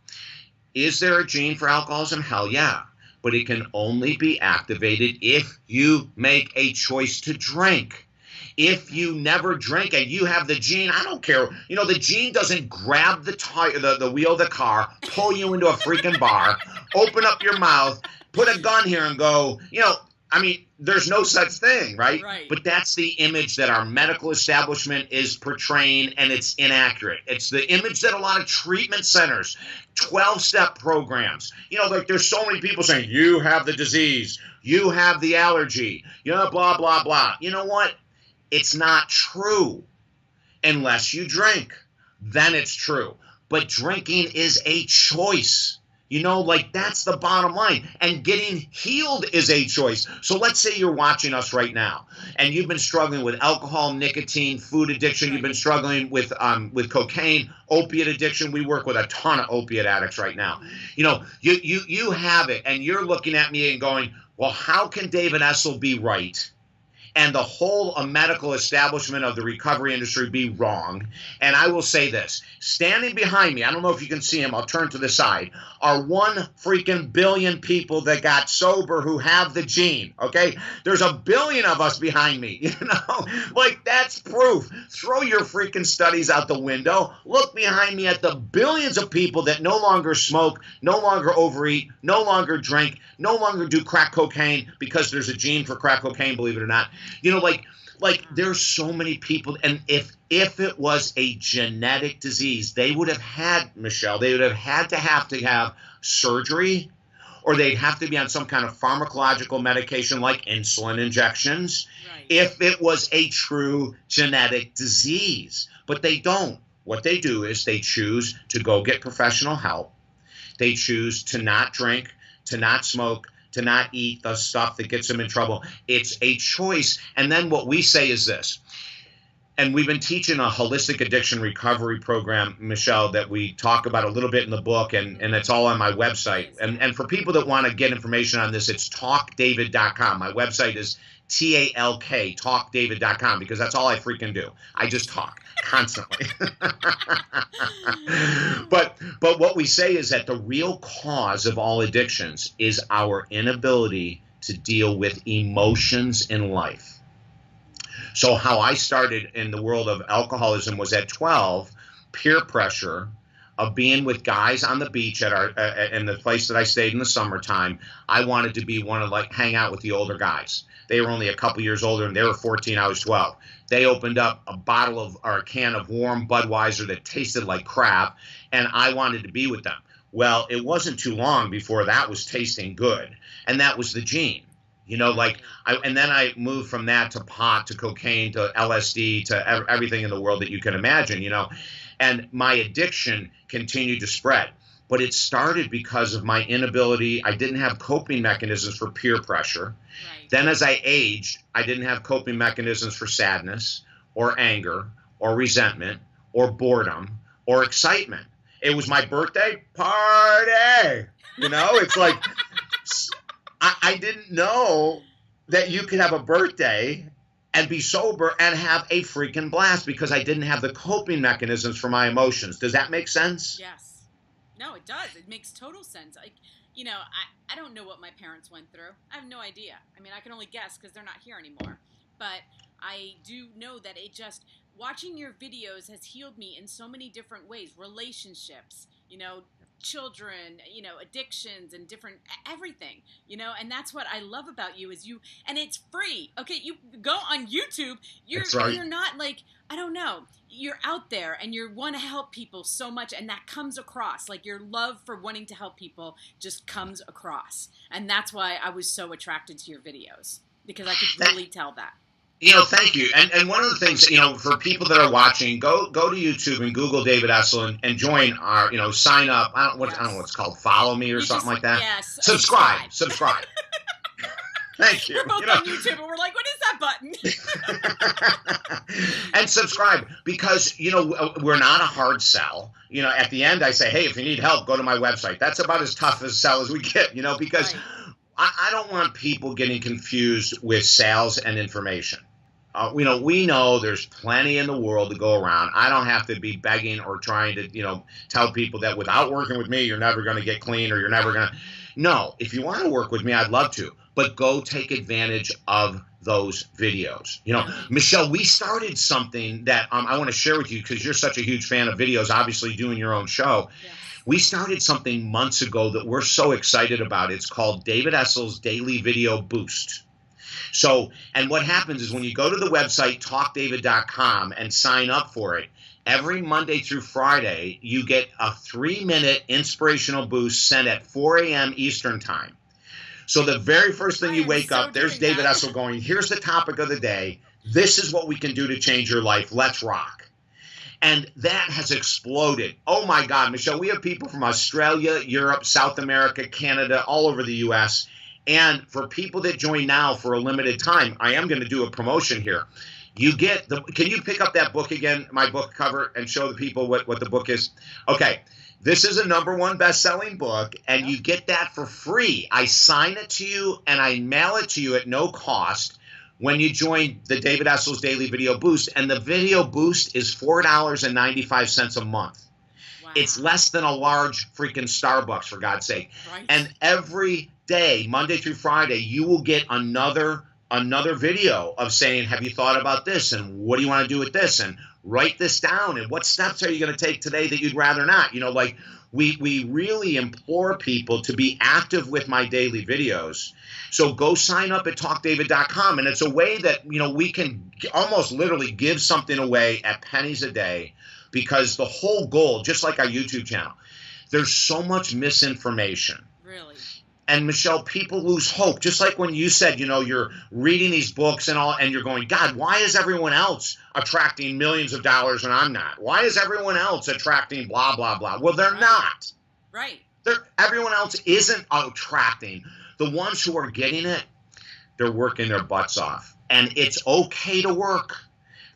is there a gene for alcoholism? Hell yeah. But it can only be activated if you make a choice to drink. If you never drink and you have the gene, I don't care. The gene doesn't grab the wheel of the car, pull you into a freaking bar, open up your mouth, put a gun here and go, there's no such thing, right? But that's the image that our medical establishment is portraying, and it's inaccurate. It's the image that a lot of treatment centers, 12-step programs, there's so many people saying, you have the disease, you have the allergy, blah, blah, blah. You know what? It's not true unless you drink. Then it's true. But drinking is a choice. That's the bottom line. And getting healed is a choice. So let's say you're watching us right now, and you've been struggling with alcohol, nicotine, food addiction. You've been struggling with cocaine, opiate addiction. We work with a ton of opiate addicts right now. You have it, and you're looking at me and going, well, how can David Essel be right and the whole medical establishment of the recovery industry be wrong. And I will say this, standing behind me, I don't know if you can see him, I'll turn to the side, are 1 freaking billion people that got sober who have the gene, okay? There's a billion of us behind me, you know? Like, that's proof. Throw your freaking studies out the window. Look behind me at the billions of people that no longer smoke, no longer overeat, no longer drink, no longer do crack cocaine because there's a gene for crack cocaine, believe it or not. You know, like there's so many people, and if it was a genetic disease, they would have had, Michelle, they would have had to have surgery, or they'd have to be on some kind of pharmacological medication like insulin injections, right, if it was a true genetic disease. But they don't. What they do is they choose to go get professional help. They choose to not drink, to not smoke, to not eat the stuff that gets them in trouble. It's a choice. And then what we say is this, and we've been teaching a holistic addiction recovery program, Michelle, that we talk about a little bit in the book, and it's all on my website. And for people that want to get information on this, it's talkdavid.com. My website is TALK, talkdavid.com, because that's all I freaking do. I just talk constantly. But what we say is that the real cause of all addictions is our inability to deal with emotions in life. So how I started in the world of alcoholism was at 12, peer pressure of being with guys on the beach at our in the place that I stayed in the summertime. I wanted to hang out with the older guys. They were only a couple years older, and they were 14, I was 12. They opened up a can of warm Budweiser that tasted like crap, and I wanted to be with them. Well, it wasn't too long before that was tasting good, and that was the gene. You know, and then I moved from that to pot, to cocaine, to LSD, to everything in the world that you can imagine, you know, and my addiction continued to spread. But it started because of my inability. I didn't have coping mechanisms for peer pressure. Right. Then as I aged, I didn't have coping mechanisms for sadness or anger or resentment or boredom or excitement. It was my birthday party. You know, it's like I didn't know that you could have a birthday and be sober and have a freaking blast because I didn't have the coping mechanisms for my emotions. Does that make sense? Yes. No, it does. It makes total sense. I don't know what my parents went through. I have no idea. I mean, I can only guess because they're not here anymore. But I do know that watching your videos has healed me in so many different ways. Relationships, children, addictions and everything, and that's what I love about you is and it's free. Okay. You go on YouTube. You're not like, I don't know, you're out there and you want to help people so much. And that comes across, like your love for wanting to help people just comes across. And that's why I was so attracted to your videos, because I could really tell that. Thank you. And one of the things, for people that are watching, go to YouTube and Google David Essel and join our, sign up. I don't know what it's called, follow me or something like that. Yes. Subscribe. Thank you. We're both on YouTube and we're like, what is that button? And subscribe, because, we're not a hard sell. At the end I say, hey, if you need help, go to my website. That's about as tough a sell as we get, because right. I don't want people getting confused with sales and information. We know there's plenty in the world to go around. I don't have to be begging or trying to, tell people that without working with me, you're never going to get clean or you're never going to. No, if you want to work with me, I'd love to. But go take advantage of those videos. Michelle, we started something that I want to share with you because you're such a huge fan of videos, obviously doing your own show. Yes. We started something months ago that we're so excited about. It's called David Essel's Daily Video Boost. So, and what happens is when you go to the website, talkdavid.com, and sign up for it, every Monday through Friday, you get a 3-minute inspirational boost sent at 4 a.m. Eastern time. So the very first thing you wake up, there's David Essel going, here's the topic of the day. This is what we can do to change your life. Let's rock. And that has exploded. Oh, my God, Michelle, we have people from Australia, Europe, South America, Canada, all over the U.S. And for people that join now for a limited time, I am going to do a promotion here. You get can you pick up that book again, my book cover, and show the people what the book is? Okay. This is a #1 best-selling book, and you get that for free. I sign it to you, and I mail it to you at no cost. when you join the David Essel's Daily Video Boost. And the Video Boost is $4.95 a month. Wow. It's less than a large freaking Starbucks, for God's sake. Right. And every day, Monday through Friday, you will get another video of saying, have you thought about this? And what do you want to do with this? And write this down. And what steps are you going to take today that you'd rather not? You know, like we really implore people to be active with my daily videos. So go sign up at talkdavid.com. And it's a way that, you know, we can almost literally give something away at pennies a day, because the whole goal, just like our YouTube channel, there's so much misinformation. Really? And Michelle, people lose hope. Just like when you said, you know, you're reading these books and all, and you're going, God, why is everyone else attracting millions of dollars and I'm not? Why is everyone else attracting blah, blah, blah? Well, they're not. Right. Everyone else isn't attracting. The ones who are getting it, they're working their butts off. And it's okay to work.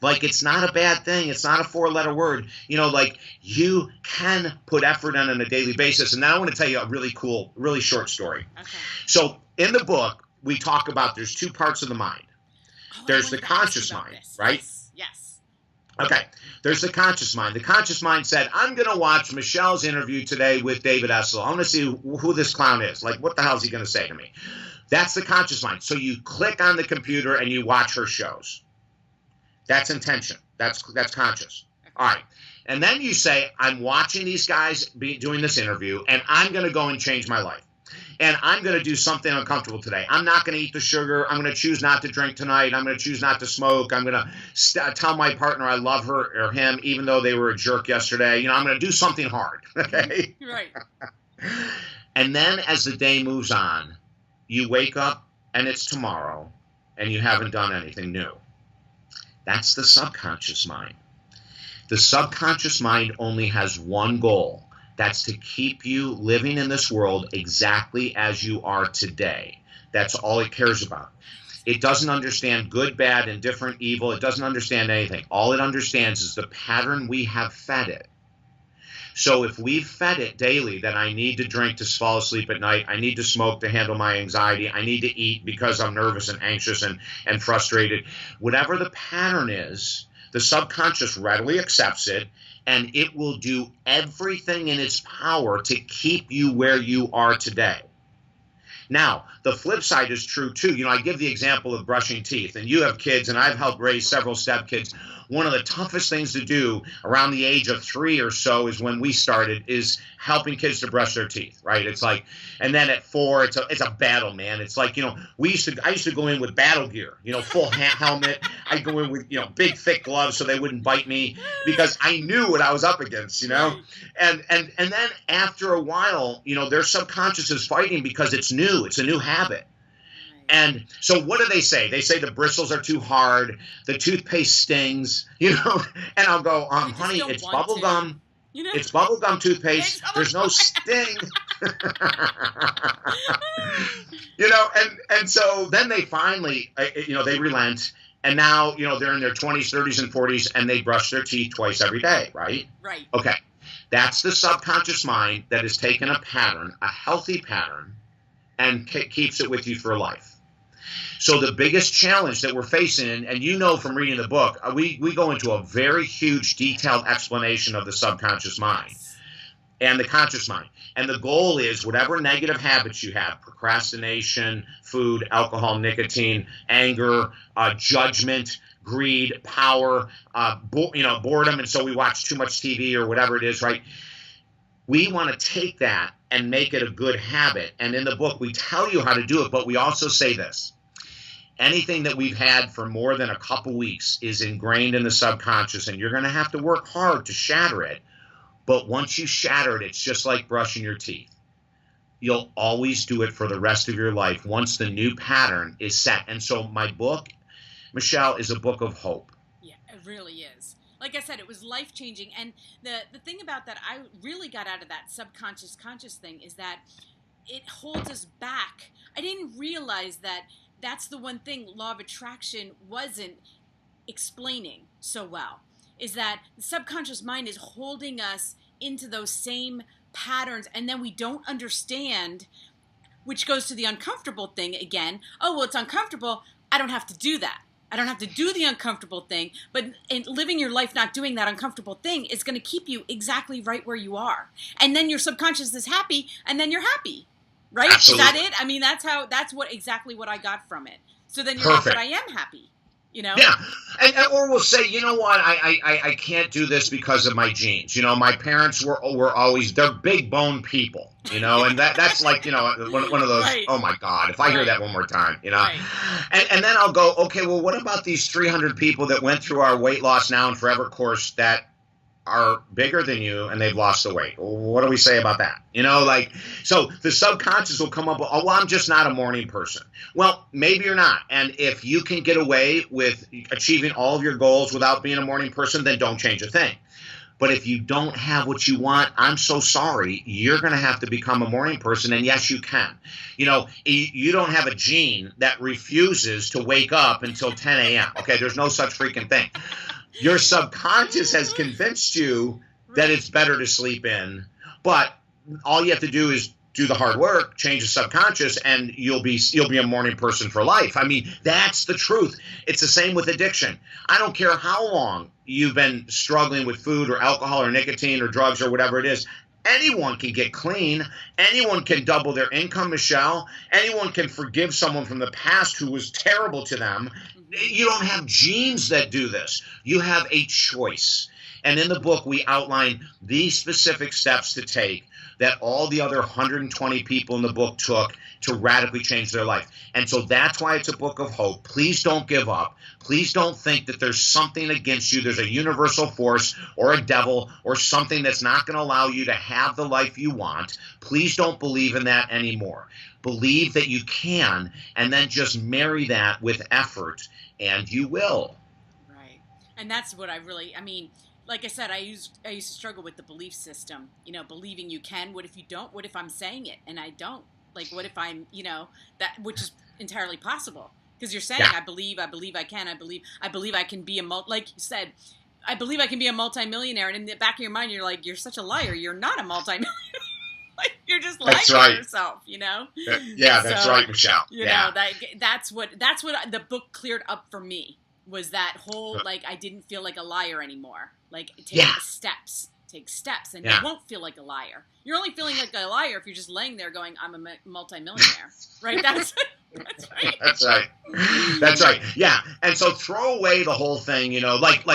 Like, it's not a bad thing. It's not a 4-letter word. You know, like, you can put effort in on a daily basis. And now I want to tell you a really cool, really short story. Okay. So in the book, we talk about there's 2 parts of the mind. There's the conscious mind, right? Yes. Okay. There's the conscious mind. The conscious mind said, I'm going to watch Michelle's interview today with David Essel. I want to see who this clown is. Like, what the hell is he going to say to me? That's the conscious mind. So you click on the computer and you watch her shows. That's intention. That's conscious. All right. And then you say, I'm watching these guys doing this interview, and I'm going to go and change my life. And I'm going to do something uncomfortable today. I'm not going to eat the sugar. I'm going to choose not to drink tonight. I'm going to choose not to smoke. I'm going to tell my partner I love her or him, even though they were a jerk yesterday. You know, I'm going to do something hard. Okay? Right. And then as the day moves on, you wake up and it's tomorrow, and you haven't done anything new. That's the subconscious mind. The subconscious mind only has one goal. That's to keep you living in this world exactly as you are today. That's all it cares about. It doesn't understand good, bad, indifferent, evil. It doesn't understand anything. All it understands is the pattern we have fed it. So if we've fed it daily that I need to drink to fall asleep at night, I need to smoke to handle my anxiety, I need to eat because I'm nervous and anxious and frustrated, whatever the pattern is, the subconscious readily accepts it, and it will do everything in its power to keep you where you are today. Now, the flip side is true too. You know, I give the example of brushing teeth, and you have kids, and I've helped raise several stepkids. One of the toughest things to do around the age of 3 or so is when we started is helping kids to brush their teeth, right? It's like, and then at 4, it's a battle, man. It's like, you know, I used to go in with battle gear, you know, full helmet. I'd go in with, you know, big thick gloves so they wouldn't bite me because I knew what I was up against, you know? And then after a while, you know, their subconscious is fighting because it's new. It's a new habit. And so what do they say? They say the bristles are too hard, the toothpaste stings, you know, and I'll go, honey, it's bubble gum. You know? It's bubble gum toothpaste. There's no sting. You know, and so then they finally, you know, they relent. And now, you know, they're in their 20s, 30s, and 40s, and they brush their teeth twice every day, right? Right. Okay. That's the subconscious mind that has taken a pattern, a healthy pattern, and keeps it with you for life. So the biggest challenge that we're facing, and you know from reading the book, we go into a very huge detailed explanation of the subconscious mind and the conscious mind. And the goal is whatever negative habits you have, procrastination, food, alcohol, nicotine, anger, judgment, greed, power, boredom, and so we watch too much TV or whatever it is, right? We want to take that and make it a good habit. And in the book, we tell you how to do it, but we also say this. Anything that we've had for more than a couple weeks is ingrained in the subconscious, and you're going to have to work hard to shatter it. But once you shatter it, it's just like brushing your teeth. You'll always do it for the rest of your life once the new pattern is set. And so my book, Michelle, is a book of hope. Yeah, it really is. Like I said, it was life-changing. And the thing about that I really got out of that subconscious conscious thing is that it holds us back. I didn't realize that that's the one thing law of attraction wasn't explaining so well, is that the subconscious mind is holding us into those same patterns, and then we don't understand, which goes to the uncomfortable thing again. Oh, well, it's uncomfortable. I don't have to do that. I don't have to do the uncomfortable thing, but living your life not doing that uncomfortable thing is going to keep you exactly right where you are. And then your subconscious is happy, and then you're happy, right? Absolutely. Is that it? I mean, that's exactly what I got from it. So then you're like, Perfect. but I am happy. You know? Yeah. Or we'll say, you know what, I can't do this because of my genes. You know, my parents were always, they're big bone people, you know, and that's like, you know, one of those, Right. Oh my God, if I hear that one more time, you know. Right. And then I'll go, okay, well, what about these 300 people that went through our weight loss now and forever course that are bigger than you and they've lost the weight? What do we say about that? You know, like, so the subconscious will come up with, oh, well, I'm just not a morning person. Well, maybe you're not. And if you can get away with achieving all of your goals without being a morning person, then don't change a thing. But if you don't have what you want, I'm so sorry, you're going to have to become a morning person. And yes, you can. You know, you don't have a gene that refuses to wake up until 10 a.m. Okay, there's no such freaking thing. Your subconscious has convinced you that it's better to sleep in, but all you have to do is do the hard work, change the subconscious, and you'll be a morning person for life. I mean, that's the truth. It's the same with addiction. I don't care how long you've been struggling with food or alcohol or nicotine or drugs or whatever it is. Anyone can get clean. Anyone can double their income, Michelle. Anyone can forgive someone from the past who was terrible to them. You don't have genes that do this. You have a choice. And in the book, we outline these specific steps to take that all the other 120 people in the book took to radically change their life. And so that's why it's a book of hope. Please don't give up. Please don't think that there's something against you. There's a universal force or a devil or something that's not going to allow you to have the life you want. Please don't believe in that anymore. Believe that you can, and then just marry that with effort, and you will. Right. And that's what I mean, like I said, I used to struggle with the belief system, you know, believing you can. What if you don't? What if I'm saying it and I don't? Like, what if I'm, you know, that, which is entirely possible. Because you're saying, I believe I can, I believe I can be like you said, I believe I can be a multimillionaire. And in the back of your mind, you're like, you're such a liar. You're not a multimillionaire. Like, you're just lying to yourself, you know? Yeah, that's right, Michelle. You know, that's what the book cleared up for me, was that whole, like, I didn't feel like a liar anymore. Like, take steps, and you won't feel like a liar. You're only feeling like a liar if you're just laying there going, I'm a multimillionaire, right? That's right. That's right. Yeah. And so throw away the whole thing, you know, like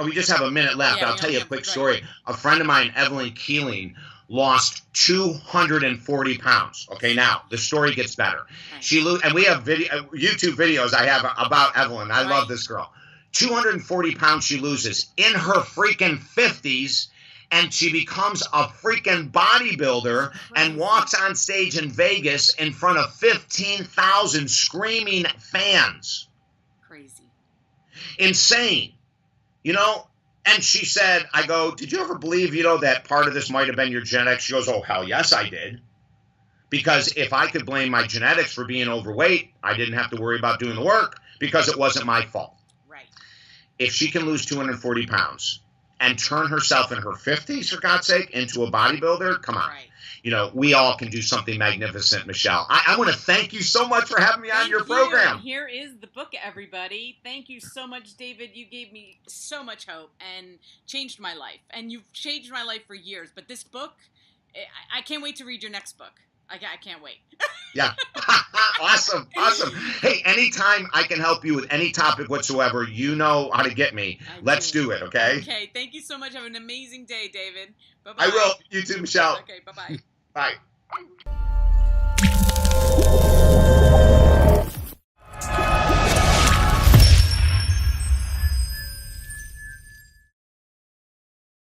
we just have a minute left. I'll tell you a quick story. A friend of mine, Evelyn Keeling, lost 240 pounds. Okay, now the story gets better. Right. And we have YouTube videos I have about Evelyn. I love this girl. 240 pounds she loses in her freaking 50s, and she becomes a freaking bodybuilder and walks on stage in Vegas in front of 15,000 screaming fans. Crazy. Insane. You know? And she said, I go, did you ever believe, you know, that part of this might have been your genetics? She goes, oh, hell yes, I did. Because if I could blame my genetics for being overweight, I didn't have to worry about doing the work because it wasn't my fault. Right. If she can lose 240 pounds and turn herself in her 50s, for God's sake, into a bodybuilder, come on. Right. You know, we all can do something magnificent, Michelle. I want to thank you so much for having me on your program. Here is the book, everybody. Thank you so much, David. You gave me so much hope and changed my life. And you've changed my life for years. But this book, I can't wait to read your next book. I can't wait. Yeah. Awesome. Hey, anytime I can help you with any topic whatsoever, you know how to get me. Let's do it, okay? Okay. Thank you so much. Have an amazing day, David. Bye-bye. I will. You too, Michelle. Okay. Bye-bye. Bye.